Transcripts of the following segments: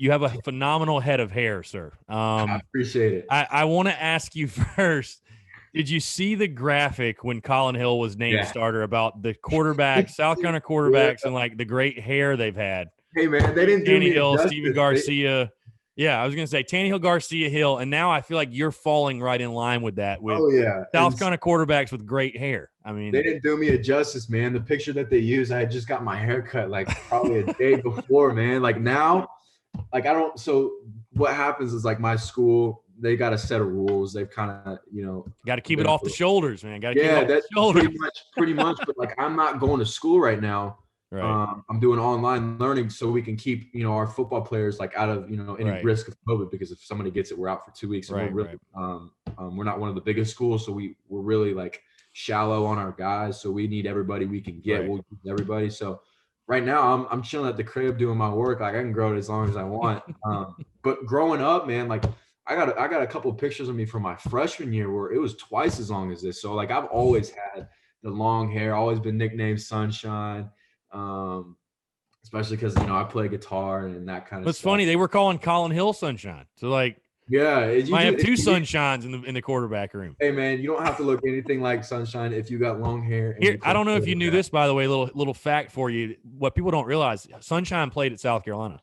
You have a phenomenal head of hair, sir. I appreciate it. I want to ask you first, did you see the graphic when Colin Hill was named starter about the quarterbacks, South Carolina quarterbacks, and like the great hair they've had? Hey, man, they didn't do me Tannehill, justice. Steven Garcia. Yeah, I was going to say Tannehill, Garcia, Hill, and now I feel like you're falling right in line with that. With South Carolina quarterbacks with great hair. I mean, they didn't do me a justice, man. The picture that they used, I had just got my hair cut like probably a day before, man. Like now, like I don't. So what happens is like my school, they got a set of rules. They've kind of, got to keep it off the shoulders, man. Got to keep it off the shoulders. Pretty much. But like I'm not going to school right now. Right. I'm doing online learning so we can keep, our football players like out of, any risk of COVID, because if somebody gets it, we're out for 2 weeks. And we're not one of the biggest schools. So we're really like shallow on our guys. So we need everybody we can get. We'll use everybody. So right now I'm chilling at the crib doing my work. Like I can grow it as long as I want. But growing up, man, like I got a couple of pictures of me from my freshman year where it was twice as long as this. So like I've always had the long hair, always been nicknamed Sunshine. Especially because I play guitar and that kind of It's stuff. funny, they were calling Colin Hill Sunshine. So like, I have two Sunshines in the quarterback room. Hey man, you don't have to look anything like Sunshine if you got long hair. Here, I don't know if you knew this, by the way. Little fact for you. What people don't realize: Sunshine played at South Carolina.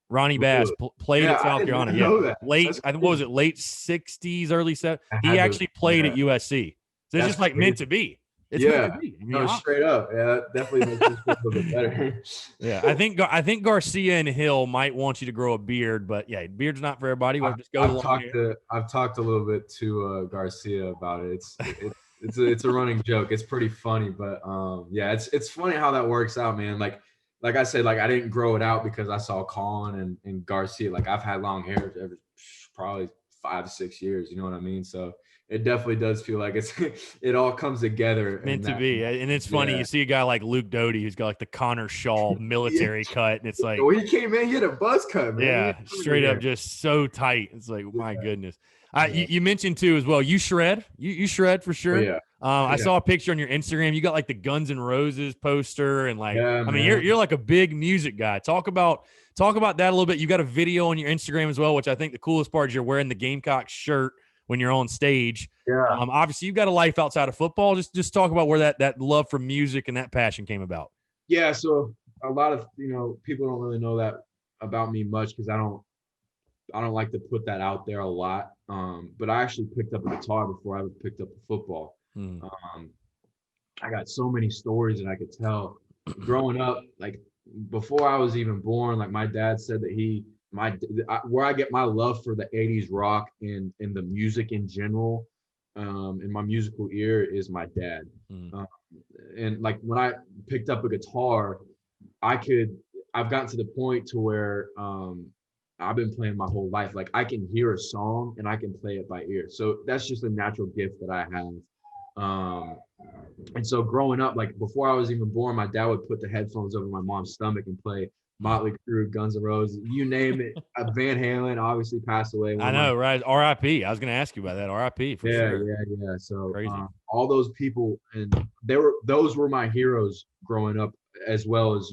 Ronnie Bass played at South Carolina. Late 60s, early 70s. He actually played at USC. So it's just like meant to be. It's meant to be. Straight up. Yeah, that definitely makes it a little bit better. Yeah, I think Garcia and Hill might want you to grow a beard, but yeah, beard's not for everybody. We'll just go I've talked a little bit to Garcia about it. It's a running joke. It's pretty funny, but it's funny how that works out, man. Like I said, like I didn't grow it out because I saw Colin and Garcia. Like I've had long hair every probably 5 to 6 years. You know what I mean? So it definitely does feel like it all comes together. Meant to be. And it's funny. You see a guy like Luke Doty who's got like the Connor Shaw military cut. And it's like, when he came in, he had a buzz cut, man. Yeah, straight up just so tight. It's like, my goodness. You mentioned too as well, you shred. You shred for sure. I saw a picture on your Instagram. You got like the Guns N' Roses poster and like, I mean, you're like a big music guy. Talk about that a little bit. You got a video on your Instagram as well, which I think the coolest part is you're wearing the Gamecocks shirt when you're on stage. Obviously you've got a life outside of football. Just talk about where that love for music and that passion came about. Yeah. So a lot of, people don't really know that about me much because I don't like to put that out there a lot. But I actually picked up a guitar before I ever picked up a football. I got so many stories that I could tell growing up. Like before I was even born, like my dad said that where I get my love for the 80s rock and the music in general, in my musical ear is my dad. And like when I picked up a guitar, I've gotten to the point to where I've been playing my whole life. Like I can hear a song and I can play it by ear. So that's just a natural gift that I have. And so growing up, like before I was even born, my dad would put the headphones over my mom's stomach and play Motley Crue, Guns N' Roses, you name it. Van Halen obviously passed away. I know, right? R.I.P. I was going to ask you about that. R.I.P. for sure. Yeah. So all those people, and those were my heroes growing up, as well as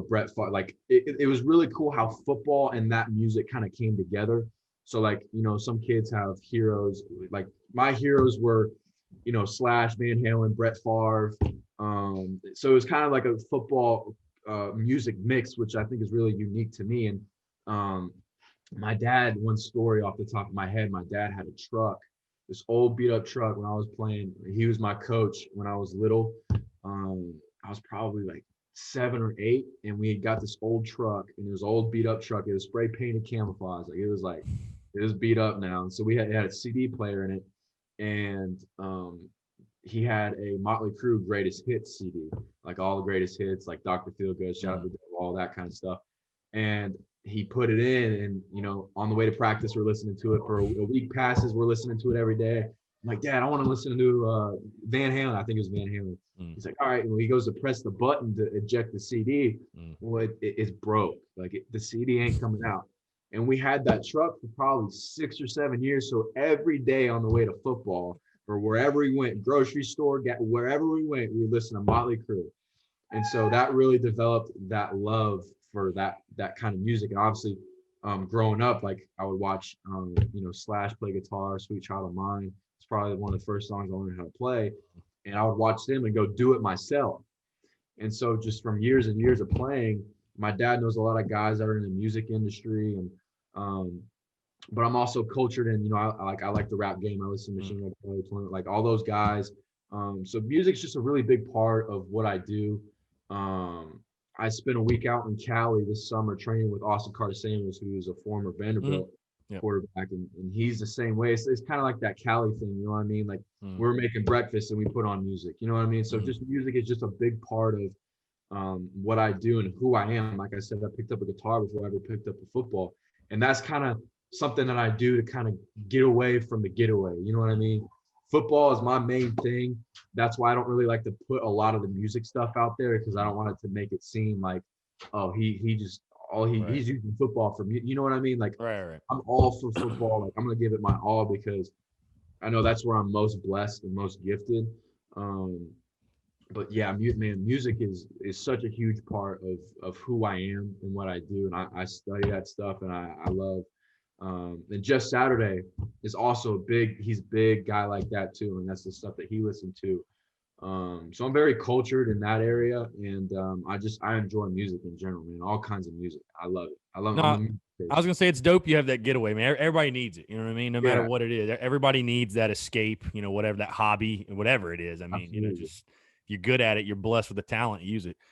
Brett Favre. Like it was really cool how football and that music kind of came together. So like some kids have heroes. Like my heroes were Slash, Van Halen, Brett Favre. So it was kind of like a football music mix, which I think is really unique to me. And my dad, one story off the top of my head, my dad had a truck, this old beat up truck when I was playing. He was my coach when I was little. I was probably like 7 or 8, and we had got this old truck, and it was old beat up truck. It was spray painted camouflage. Like it was beat up now. And so it had a CD player in it, and he had a Motley Crue greatest hits CD, like all the greatest hits, like Dr. Feelgood, Shout Out the Devil, all that kind of stuff. And he put it in, and on the way to practice, we're listening to it for a week passes. We're listening to it every day. I'm like, Dad, I want to listen to Van Halen. I think it was Van Halen. He's like, all right. And when he goes to press the button to eject the CD, well, it's broke. Like the CD ain't coming out. And we had that truck for probably 6 or 7 years. So every day on the way to football, or wherever we went, grocery store, wherever we went, we would listen to Motley Crue. And so that really developed that love for that kind of music. And obviously, growing up, like I would watch, Slash play guitar. Sweet Child of Mine. It's probably one of the first songs I learned how to play, and I would watch them and go do it myself. And so just from years and years of playing, my dad knows a lot of guys that are in the music industry, and but I'm also cultured in, I like the rap game. I listen to Machine Gun Kelly, like all those guys. So music's just a really big part of what I do. I spent a week out in Cali this summer training with Austin Carter-Samuels, who is a former Vanderbilt quarterback, and he's the same way. It's kind of like that Cali thing, you know what I mean? Like we're making breakfast and we put on music, you know what I mean? So just music is just a big part of what I do and who I am. Like I said, I picked up a guitar before I ever picked up a football, and that's kind of something that I do to kind of get away from the getaway, you know what I mean? Football is my main thing. That's why I don't really like to put a lot of the music stuff out there, because I don't want it to make it seem like, oh, he's using football for me. You know what I mean? Like, right. I'm all for football. Like, I'm gonna give it my all because I know that's where I'm most blessed and most gifted. But yeah, music is such a huge part of who I am and what I do, and I study that stuff, and I love. And Just Saturday is also he's a big guy like that too, and that's the stuff that he listened to. So I'm very cultured in that area, and I enjoy music in general, man. All kinds of music, I love it. I love it. I was gonna say it's dope you have that getaway, man. Everybody needs it, you know what I mean? No matter what it is, everybody needs that escape, whatever that hobby, whatever it is. I mean, just if you're good at it, you're blessed with the talent, use it.